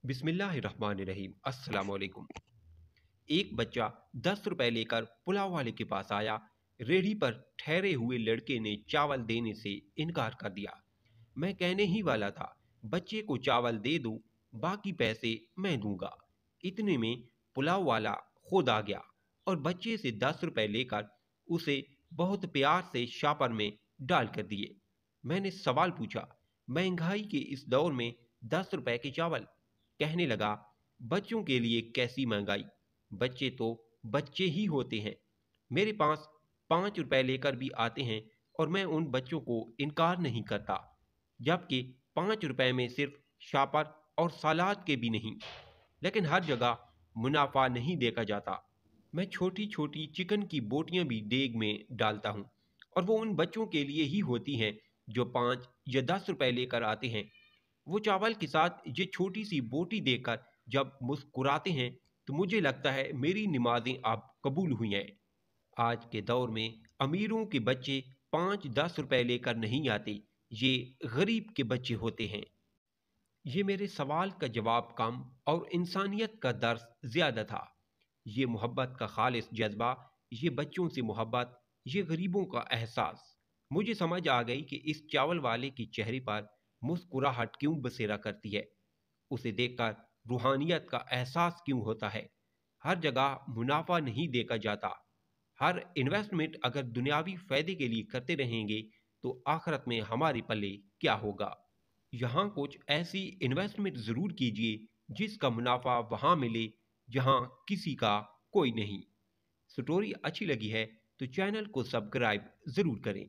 बिस्मिल्लाहिर्रहमानिर्रहीम। अस्सलाम वालेकुम। एक बच्चा 10 रुपए लेकर पुलाव वाले के पास आया। रेहड़ी पर ठहरे हुए लड़के ने चावल देने से इनकार कर दिया। मैं कहने ही वाला था, बच्चे को चावल दे दो, बाकी पैसे मैं दूंगा। इतने में पुलाव वाला खुद आ गया और बच्चे से 10 रुपए लेकर उसे बहुत प्यार से शापर में डाल कर दिए। मैंने सवाल पूछा, महंगाई के इस दौर में 10 रुपए के चावल? कहने लगा, बच्चों के लिए कैसी महंगाई, बच्चे तो बच्चे ही होते हैं। मेरे पास 5 रुपए लेकर भी आते हैं और मैं उन बच्चों को इनकार नहीं करता, जबकि 5 रुपए में सिर्फ शापर और सलाद के भी नहीं। लेकिन हर जगह मुनाफा नहीं देखा जाता। मैं छोटी छोटी चिकन की बोटियां भी देग में डालता हूँ, और वो उन बच्चों के लिए ही होती हैं जो 5 या 10 रुपए लेकर आते हैं। वो चावल के साथ ये छोटी सी बोटी देकर जब मुस्कुराते हैं तो मुझे लगता है मेरी नमाजें अब कबूल हुई हैं। आज के दौर में अमीरों के बच्चे 5-10 रुपए लेकर नहीं आते, ये गरीब के बच्चे होते हैं। ये मेरे सवाल का जवाब कम और इंसानियत का दर्स ज़्यादा था। ये मोहब्बत का खालिस जज्बा, ये बच्चों से मोहब्बत, ये गरीबों का एहसास। मुझे समझ आ गई कि इस चावल वाले के चेहरे पर मुस्कुराहट क्यों बसेरा करती है। उसे देखकर रूहानियत का एहसास क्यों होता है। हर जगह मुनाफा नहीं देखा जाता। हर इन्वेस्टमेंट अगर दुनियावी फ़ायदे के लिए करते रहेंगे तो आखिरत में हमारे पल्ले क्या होगा। यहाँ कुछ ऐसी इन्वेस्टमेंट ज़रूर कीजिए जिसका मुनाफा वहाँ मिले जहाँ किसी का कोई नहीं। स्टोरी अच्छी लगी है तो चैनल को सब्सक्राइब ज़रूर करें।